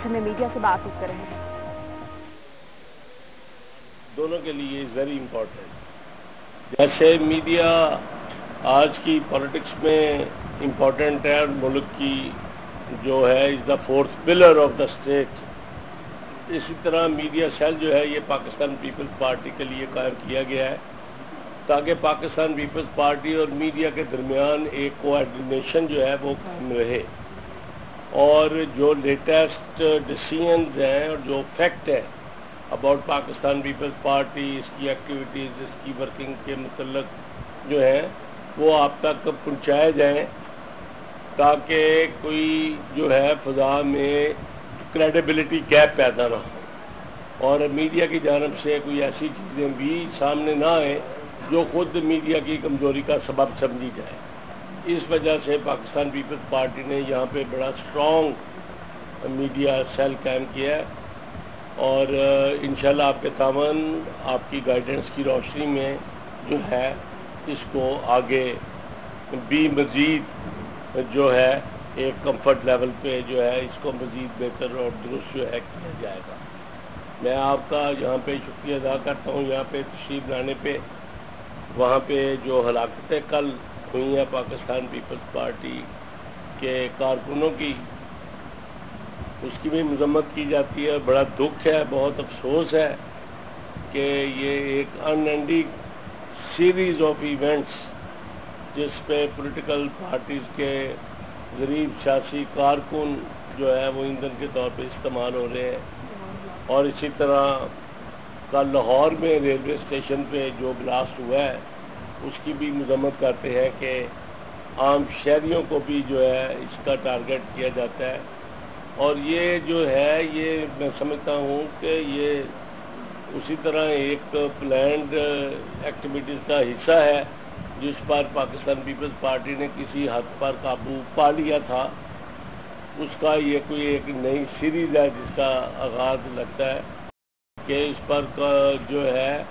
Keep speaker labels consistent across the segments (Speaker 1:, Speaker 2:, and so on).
Speaker 1: میں میڈیا سے بات کر رہے ہیں
Speaker 2: دونوں کے لیے ویری امپورٹنٹ. جیسے میڈیا آج کی پالیٹکس میں امپورٹنٹ ہے اور ملک کی جو ہے is the fourth pillar of the state. اسی طرح میڈیا سیل جو ہے یہ پاکستان پیپلز پارٹی کے لیے قائم کیا گیا ہے تاکہ پاکستان پیپلز پارٹی اور میڈیا کے درمیان ایک کوآرڈینیشن جو ہے وہ قائم رہے اور جو لیٹسٹ ڈیسیژنز ہیں اور جو فیکٹ ہے اباؤٹ پاکستان پیپلز پارٹی، اس کی ایکٹیویٹیز، اس کی ورکنگ کے متعلق جو ہیں وہ آپ تک پہنچائے جائیں تاکہ کوئی جو ہے فضا میں کریڈیبلٹی گیپ پیدا نہ ہو اور میڈیا کی جانب سے کوئی ایسی چیزیں بھی سامنے نہ آئیں جو خود میڈیا کی کمزوری کا سبب سمجھی جائے. اس وجہ سے پاکستان پیپلز پارٹی نے یہاں پہ بڑا اسٹرانگ میڈیا سیل قائم کیا ہے اور انشاءاللہ آپ کے تعاون، آپ کی گائیڈنس کی روشنی میں جو ہے اس کو آگے بھی مزید جو ہے ایک کمفرٹ لیول پہ جو ہے اس کو مزید بہتر اور درست جو ہے کیا جائے گا. میں آپ کا یہاں پہ شکریہ ادا کرتا ہوں یہاں پہ تشریف لانے پہ. وہاں پہ جو ہلاکتیں کل ہوئی ہیں پاکستان پیپلز پارٹی کے کارکنوں کی، اس کی بھی مذمت کی جاتی ہے. بڑا دکھ ہے، بہت افسوس ہے کہ یہ ایک ان اینڈنگ سیریز آف ایونٹس جس پہ پولیٹیکل پارٹیز کے غریب سیاسی کارکن جو ہے وہ ایندھن کے طور پہ استعمال ہو رہے ہیں. اور اسی طرح کل لاہور میں ریلوے اسٹیشن پہ جو بلاسٹ ہوا ہے اس کی بھی مذمت کرتے ہیں کہ عام شہریوں کو بھی جو ہے اس کا ٹارگٹ کیا جاتا ہے. اور یہ جو ہے یہ میں سمجھتا ہوں کہ یہ اسی طرح ایک پلانڈ ایکٹیویٹیز کا حصہ ہے جس پر پاکستان پیپلز پارٹی نے کسی حد پر قابو پا لیا تھا. اس کا یہ کوئی ایک نئی سیریز ہے جس کا آغاز لگتا ہے کہ اس پر جو ہے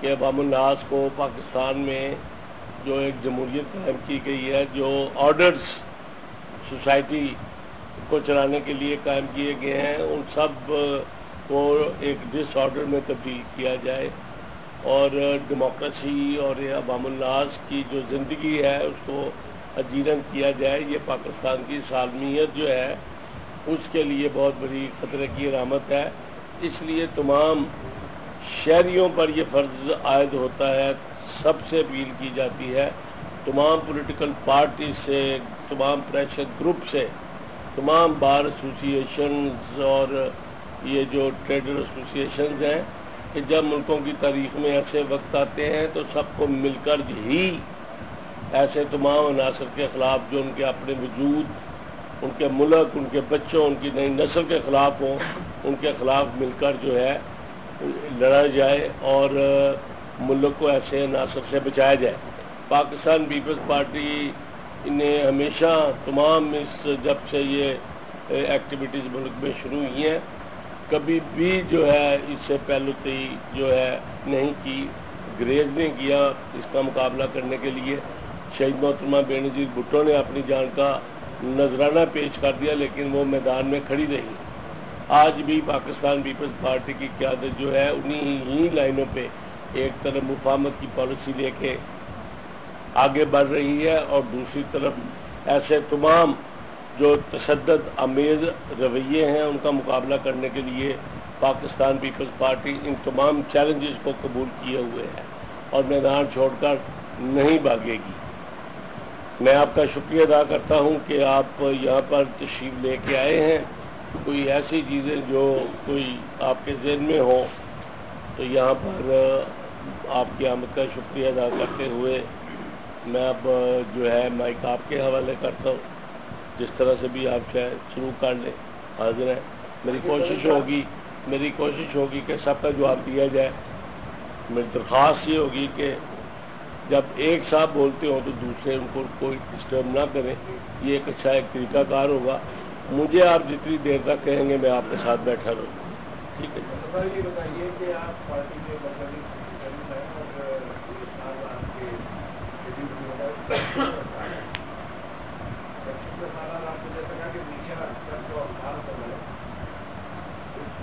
Speaker 2: کہ عوام الناس کو پاکستان میں جو ایک جمہوریت قائم کی گئی ہے، جو آرڈرز سوسائٹی کو چلانے کے لیے قائم کیے گئے ہیں، ان سب کو ایک ڈس آرڈر میں تبدیل کیا جائے اور ڈیموکریسی اور عوام الناس کی جو زندگی ہے اس کو اجیرن کیا جائے. یہ پاکستان کی سالمیت جو ہے اس کے لیے بہت بڑی خطرے کی علامت ہے. اس لیے تمام شہریوں پر یہ فرض عائد ہوتا ہے، سب سے اپیل کی جاتی ہے، تمام پولیٹیکل پارٹی سے، تمام پریشر گروپ سے، تمام بار ایسوسی ایشنز اور یہ جو ٹریڈر ایسوسی ایشنز ہیں کہ جب ملکوں کی تاریخ میں ایسے وقت آتے ہیں تو سب کو مل کر ہی ایسے تمام عناصر کے خلاف جو ان کے اپنے وجود، ان کے ملک، ان کے بچوں، ان کی نئی نسل کے خلاف ہوں، ان کے خلاف مل کر جو ہے لڑا جائے اور ملک کو ایسے عناصر سے بچایا جائے. پاکستان پیپلز پارٹی نے ہمیشہ تمام جب سے یہ ایکٹیویٹیز ملک میں شروع ہوئی ہیں کبھی بھی جو ہے اس سے پہلوتی جو ہے نہیں کی، گریز نہیں کیا اس کا مقابلہ کرنے کے لیے. شہید محترمہ بے نظیر بھٹو نے اپنی جان کا نذرانہ پیش کر دیا لیکن وہ میدان میں کھڑی رہی. آج بھی پاکستان پیپلز پارٹی کی قیادت جو ہے انہی ہی لائنوں پہ ایک طرف مفاہمت کی پالیسی لے کے آگے بڑھ رہی ہے اور دوسری طرف ایسے تمام جو تشدد آمیز رویے ہیں ان کا مقابلہ کرنے کے لیے پاکستان پیپلز پارٹی ان تمام چیلنجز کو قبول کیے ہوئے ہے اور میدان چھوڑ کر نہیں بھاگے گی. میں آپ کا شکریہ ادا کرتا ہوں کہ آپ یہاں پر تشریف لے کے آئے ہیں. کوئی ایسی چیزیں جو کوئی آپ کے ذہن میں ہوں تو یہاں پر آپ کی آمد کا شکریہ ادا کرتے ہوئے میں اب جو ہے مائک آپ کے حوالے کرتا ہوں. جس طرح سے بھی آپ چاہے شروع کر لیں، حاضر ہیں. میری کوشش ہوگی کہ سب کا جواب دیا جائے. میری درخواست یہ ہوگی کہ جب ایک صاحب بولتے ہوں تو دوسرے ان کو کوئی ڈسٹرب نہ کریں. یہ ایک اچھا ایک طریقہ کار ہوگا. مجھے آپ جتنی دیر تک کہیں گے میں آپ کے ساتھ بیٹھا رہوں گا. ٹھیک ہے.
Speaker 3: یہ بتائیے کہ آپ پارٹی کے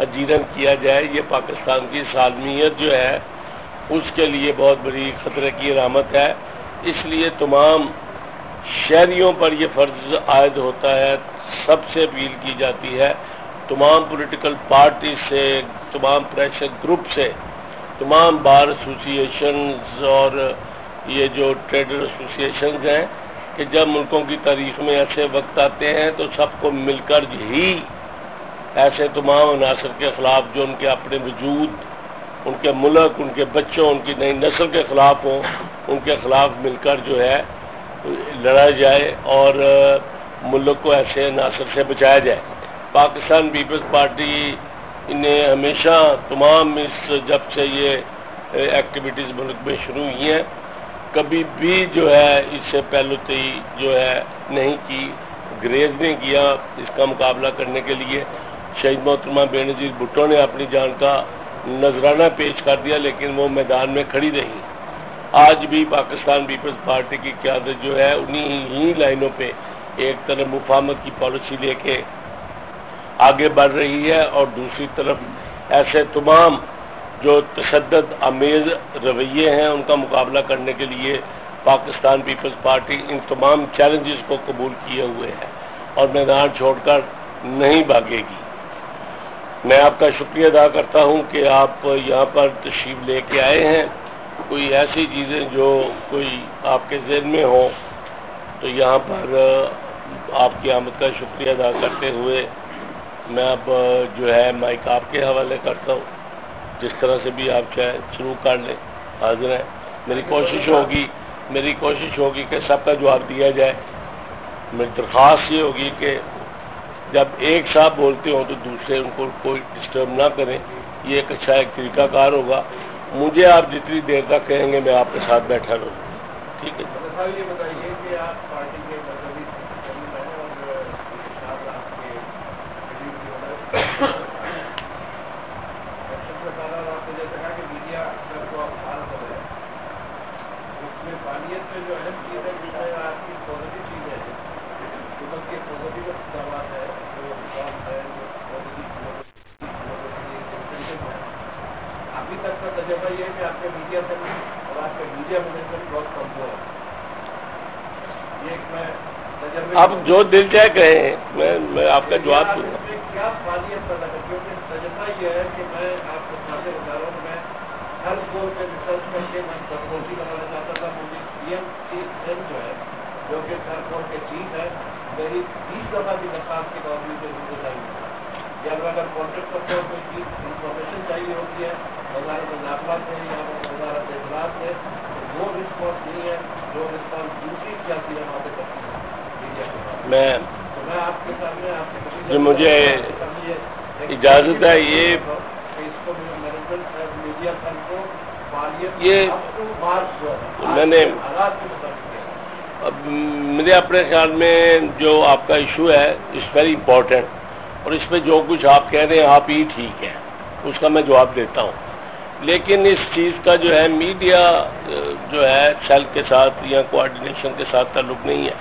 Speaker 2: اجیرن کیا جائے، یہ پاکستان کی سالمیت جو ہے اس کے لیے بہت بڑی خطرے کی علامت ہے۔ اس لیے تمام شہریوں پر یہ فرض عائد ہوتا ہے، سب سے اپیل کی جاتی ہے، تمام پولیٹیکل پارٹی سے، تمام پریشر گروپ سے، تمام بار ایسوسی ایشنز اور یہ جو ٹریڈر ایسوسی ایشنز ہیں، کہ جب ملکوں کی تاریخ میں ایسے وقت آتے ہیں تو سب کو مل کر ہی ایسے تمام عناصر کے خلاف جو ان کے اپنے وجود، ان کے ملک، ان کے بچوں، ان کی نئی نسل کے خلاف ہوں، ان کے خلاف مل کر جو ہے لڑا جائے اور ملک کو ایسے عناصر سے بچایا جائے۔ پاکستان پیپلز پارٹی نے ہمیشہ تمام جب سے یہ ایکٹیویٹیز ملک میں شروع ہوئی ہیں، کبھی بھی جو ہے اس سے پہلوتی جو ہے نہیں کی، گریز نہیں کیا اس کا مقابلہ کرنے کے لیے۔ شہید محترمہ بے نظیر بھٹو نے اپنی جان کا نذرانہ پیش کر دیا، لیکن وہ میدان میں کھڑی رہی۔ آج بھی پاکستان پیپلز پارٹی کی قیادت جو ہے انہی ہی لائنوں پہ ایک طرف مفاہمت کی پالیسی لے کے آگے بڑھ رہی ہے، اور دوسری طرف ایسے تمام جو تشدد آمیز رویے ہیں ان کا مقابلہ کرنے کے لیے پاکستان پیپلز پارٹی ان تمام چیلنجز کو قبول کیے ہوئے ہے اور میدان چھوڑ کر نہیں بھاگے گی۔ میں آپ کا شکریہ ادا کرتا ہوں کہ آپ یہاں پر تشریف لے کے آئے ہیں۔ کوئی ایسی چیزیں جو کوئی آپ کے ذہن میں ہوں تو یہاں پر آپ کی آمد کا شکریہ ادا کرتے ہوئے میں اب جو ہے مائک آپ کے حوالے کرتا ہوں، جس طرح سے بھی آپ چاہیں شروع کر لیں، حاضر ہیں۔ میری کوشش ہوگی کہ سب کا جواب دیا جائے۔ میری درخواست یہ ہوگی کہ جب ایک صاحب بولتے ہوں تو دوسرے ان کو کوئی ڈسٹرب نہ کریں، یہ ایک اچھا ایک طریقہ کار ہوگا۔ مجھے آپ جتنی دیر تک کہیں گے میں آپ کے ساتھ بیٹھا رہوں گا، ٹھیک ہے؟
Speaker 3: یہ بتائیے کہ آپ پارٹی کے مرکزی سکریٹری ہیں اور آپ کے آپ نے جیسے کہا کہ میڈیا کو آپ بات کر رہے ہیں، اس میں فعالیت میں جو اہم چیز ہے جس میں آپ کی پازیٹیو چیز ہے، حکومت کے پازیٹیو اقدامات ہیں، جو ریفارم ہے، جو ابھی تک کا تجربہ یہ ہے کہ آپ کے میڈیا سے اور آپ کے میڈیا مینجمنٹ بہت کمزور ہے۔ یہ ایک میں تجربہ
Speaker 2: آپ جو دل چاہے کہیں، میں آپ کا جواب دوں گا۔
Speaker 3: کیا فعالیت پیدا کر، کیونکہ تجربہ یہ ہے کہ میں آپ کو سامنے بتا رہا ہوں کہ میں ہر فور پہ ریسرچ کر کے میں ٹیکنالوجی بنانا چاہتا تھا۔ مجھے پی ایم چیف جو ہے جو کہ ہر فور کے چیف ہے، میری 20 دفعہ کی درخواست کے باوجود ریزائن ہوا۔ یا اگر کانٹیکٹ کرتے ہو کوئی چیز انفارمیشن چاہیے ہوتی ہے وزارت داخلہ سے یا وزارت اطلاعات سے، تو وہ رسپانس نہیں ہے جو رسپانس دوسری سیاسی جماعتیں کرتی ہیں میڈیا کے بعد۔ تو میں آپ کے سامنے آپ کے
Speaker 2: جو مجھے اجازت ہے یہ
Speaker 3: اس کو مینجمنٹ میڈیا فن کو فعالیت
Speaker 2: یہ
Speaker 3: مارچ جو ہے
Speaker 2: میں نے
Speaker 3: حالات کے مطابق
Speaker 2: اب میرے اپنے خیال میں جو آپ کا ایشو ہے اٹس ویری امپورٹنٹ، اور اس پہ جو کچھ آپ کہہ رہے ہیں آپ ہی ٹھیک ہے، اس کا میں جواب دیتا ہوں۔ لیکن اس چیز کا جو ہے میڈیا جو ہے سیل کے ساتھ یا کوآرڈینیشن کے ساتھ تعلق نہیں ہے،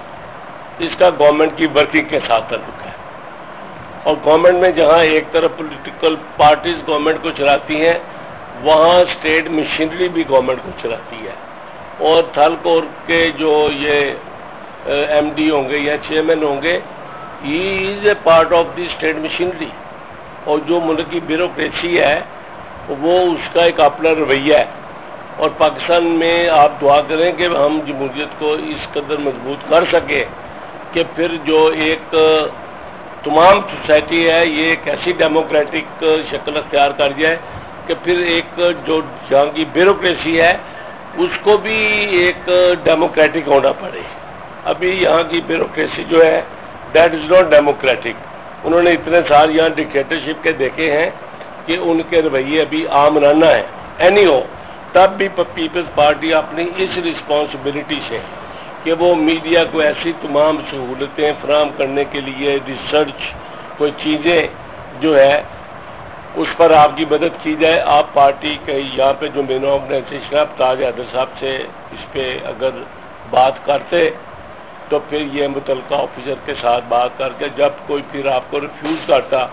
Speaker 2: اس کا گورنمنٹ کی ورکنگ کے ساتھ تعلق ہے۔ اور گورنمنٹ میں جہاں ایک طرف پولیٹیکل پارٹیز گورنمنٹ کو چلاتی ہیں، وہاں اسٹیٹ مشینری بھی گورنمنٹ کو چلاتی ہے، اور تھل کور کے جو یہ ایم ڈی ہوں گے یا چیئرمین ہوں گے، he is a part of the state machinery, اور جو ملک کی بیوروکریسی ہے وہ اس کا ایک اپنا رویہ ہے۔ اور پاکستان میں آپ دعا کریں کہ ہم جمہوریت کو اس قدر مضبوط کر سکیں کہ پھر جو ایک تمام سوسائٹی ہے یہ ایک ایسی ڈیموکریٹک شکل اختیار کر جائے کہ پھر ایک جو جہاں کی بیوروکریسی ہے اس کو بھی ایک ڈیموکریٹک ہونا پڑے۔ ابھی یہاں کی بیوروکریسی جو ہے دیٹ از ناٹ ڈیموکریٹک۔ انہوں نے اتنے سال یہاں ڈکٹیٹرشپ کے دیکھے ہیں کہ ان کے رویے ابھی آمرانہ ہیں۔ اینی ہو، تب بھی پیپلز پارٹی اپنی اس رسپانسبلٹی سے کہ وہ میڈیا کو ایسی تمام سہولتیں فراہم کرنے کے لیے ریسرچ کوئی چیزیں جو ہے اس پر آپ کی مدد کی جائے۔ آپ پارٹی کے یہاں پہ جو مین آرگنائزیشن ہے تاج حیدر صاحب سے اس پہ اگر بات کرتے تو پھر یہ متعلقہ آفیسر کے ساتھ بات کر کے جب کوئی پھر آپ کو ریفیوز کرتا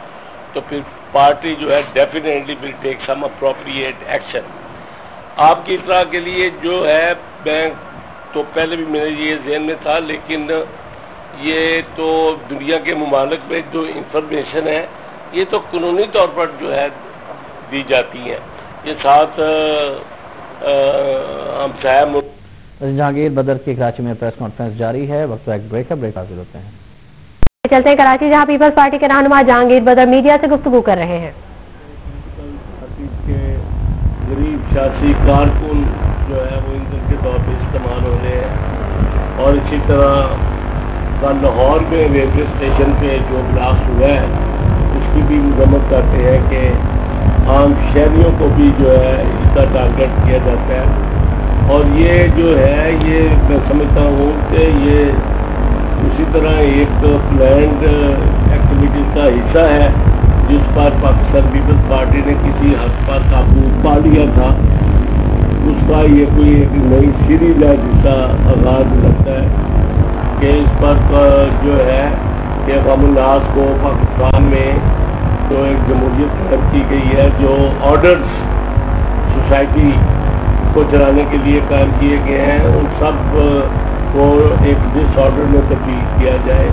Speaker 2: تو پھر پارٹی جو ہے definitely will take some appropriate action. آپ کی اطلاع کے لیے جو ہے میں تو پہلے بھی میرے یہ ذہن میں تھا، لیکن یہ تو دنیا کے ممالک میں جو انفارمیشن ہے یہ تو قانونی طور پر جو ہے دی جاتی ہیں. یہ ساتھ ہم
Speaker 4: جہانگیر بدر کی کراچی میں پریس کانفرنس جاری ہے. وقت ایک بریک ہے، بریک حاصل ہوتے ہیں.
Speaker 5: چلتے ہیں کراچی، جہاں پیپلز پارٹی کے رہنما جہانگیر بدر میڈیا سے گفتگو کر رہے ہیں.
Speaker 2: کے غریب سیاسی کارکن جو ہے وہ ایندھن کے طور پہ استعمال ہو رہے ہیں، اور اسی طرح لاہور میں ریلوے اسٹیشن پہ جو بلاسٹ ہوا ہے اس کی بھی مذمت کرتے ہیں کہ عام شہریوں کو بھی جو ہے اس کا ٹارگٹ کیا جاتا ہے. اور یہ جو ہے یہ میں سمجھتا ہوں کہ یہ اسی طرح ایک پلانڈ ایکٹیویٹیز کا حصہ ہے جس پر پاکستان پیپلز پارٹی نے کسی حد پر قابو پا لیا تھا. اس کا یہ کوئی ایک نئی سیریز ہے جس کا آغاز لگتا ہے کہ اس پر جو ہے کہ عوام الناس کو پاکستان میں جو ایک جمہوریت قائم کی گئی ہے، جو آرڈرز سوسائٹی کو چلانے کے لیے قائم کیے گئے ہیں، ان سب کو ایک ڈس آرڈر میں تبدیل کیا جائے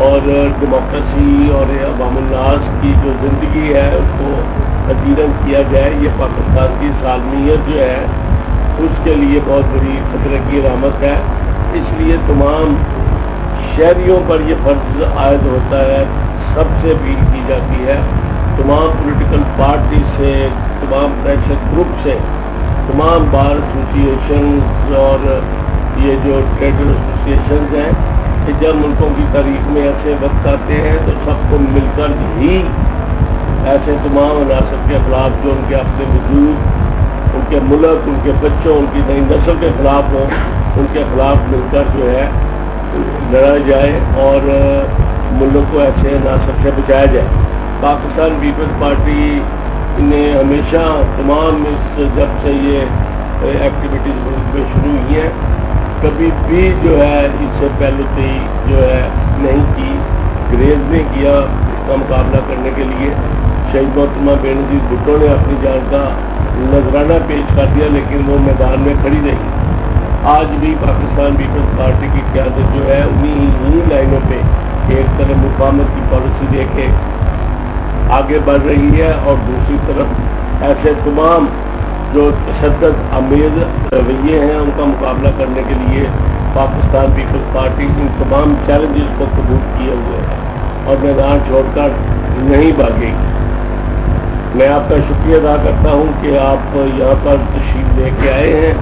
Speaker 2: اور ڈیموکریسی اور عوام الناس کی جو زندگی ہے اس کو تدبیراً کیا جائے. یہ پاکستان کی سالمیت جو ہے اس کے لیے بہت بڑی خطرے کی علامت ہے. اس لیے تمام شہریوں پر یہ فرض عائد ہوتا ہے، سب سے اپیل کی جاتی ہے، تمام پولیٹیکل پارٹی سے، تمام پریشر گروپ سے، تمام بار ایسوسیشنز اور یہ جو ٹریڈ ایسوسیشنز ہیں کہ جب ملکوں کی تاریخ میں ایسے وقت آتے ہیں تو سب کو مل کر ہی ایسے تمام عناصر کے خلاف جو ان کے اپنے وجود، ان کے ملک، ان کے بچوں، ان کی نئی نسل کے خلاف ہوں، ان کے خلاف مل کر جو ہے لڑا جائے اور ملک کو ایسے عناصر سے بچایا جائے. پاکستان پیپلز پارٹی نے ہمیشہ تمام جب سے یہ ایکٹیویٹیز ملک میں شروع ہوئی ہیں کبھی بھی جو ہے اس سے پہلے سے ہی جو ہے نہیں کی، گریز نہیں کیا اس کا مقابلہ کرنے کے لیے. شہید محترمہ بے نظیر بھٹو نے اپنی جان کا نذرانہ پیش کر دیا لیکن وہ میدان میں کھڑی رہی. آج بھی پاکستان پیپلز پارٹی کی قیادت جو ہے انہی لائنوں پہ ایک طرف مقاومت کی پالیسی دے کے آگے بڑھ رہی ہے اور دوسری طرف ایسے تمام جو تشدد آمیز رویے ہیں ان کا مقابلہ کرنے کے لیے پاکستان پیپلز پارٹی ان تمام چیلنجز کو قبول کیے ہوئے ہے اور میدان چھوڑ کر نہیں بھاگے گی. میں آپ کا شکریہ ادا کرتا ہوں کہ آپ یہاں پر تشریف لے کے آئے ہیں.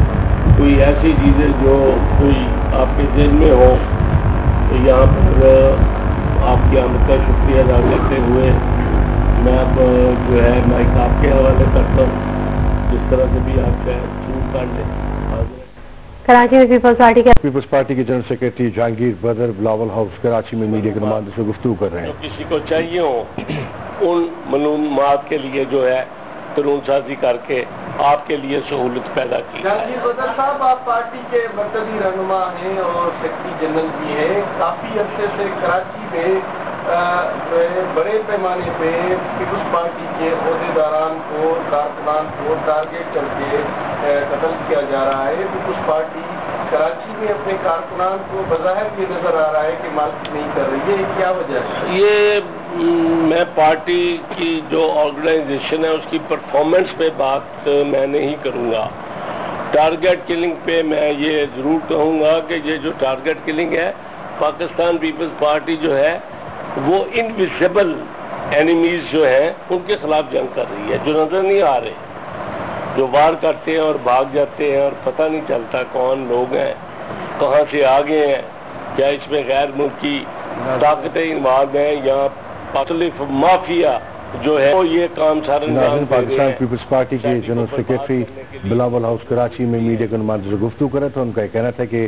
Speaker 2: کوئی ایسی چیزیں جو کوئی آپ کے ذہن میں ہو تو یہاں پر آپ کی آمد کا شکریہ ادا کرتے ہوئے میں اب جو ہے مائک آپ کے حوالے کرتا ہوں، جس طرح سے بھی آپ کا شروع کر لیں.
Speaker 5: کراچی میں پیپلز پارٹی
Speaker 6: کے جنرل سیکرٹری جہانگیر بدر بلاول ہاؤس کراچی میں میڈیا کے نمائندوں سے گفتگو کر رہے ہیں.
Speaker 2: جو کسی کو چاہیے ہو ان معلومات کے لیے جو ہے قانون سازی کر کے آپ کے لیے سہولت پیدا کی.
Speaker 3: جہانگیر بدر صاحب، آپ پارٹی کے مرکزی رہنما ہیں اور سیکرٹری جنرل بھی ہیں. کافی عرصے سے کراچی میں بڑے پیمانے پہ پیپلز پارٹی کے عہدیداران کو، کارکنان کو ٹارگیٹ کر کے قتل کیا جا رہا ہے. پیپلز پارٹی کراچی میں اپنے کارکنان کو بظاہر یہ نظر آ رہا ہے کہ مالک نہیں کر رہی ہے، کیا وجہ ہے؟
Speaker 2: یہ میں پارٹی کی جو آرگنائزیشن ہے اس کی پرفارمنس پہ بات میں نہیں کروں گا. ٹارگیٹ کلنگ پہ میں یہ ضرور کہوں گا کہ یہ جو ٹارگیٹ کلنگ ہے پاکستان پیپلز پارٹی جو ہے وہ انویزیبل اینیمیز جو ہیں ان کے خلاف جنگ کر رہی ہے، جو نظر نہیں آ رہے، جو وار کرتے ہیں اور بھاگ جاتے ہیں اور پتہ نہیں چلتا کون لوگ ہیں، کہاں سے آگے ہیں، کیا اس میں غیر ملکی طاقتیں انوالو ہیں یا مختلف مافیا جو ہے وہ یہ کام سارا انجام
Speaker 6: پاکستان پیپلز پارٹی کے general secretary Bilawal house Karachi میں میڈیا کے نمائندوں سے گفتگو کرے تو ان کا یہ کہنا تھا کہ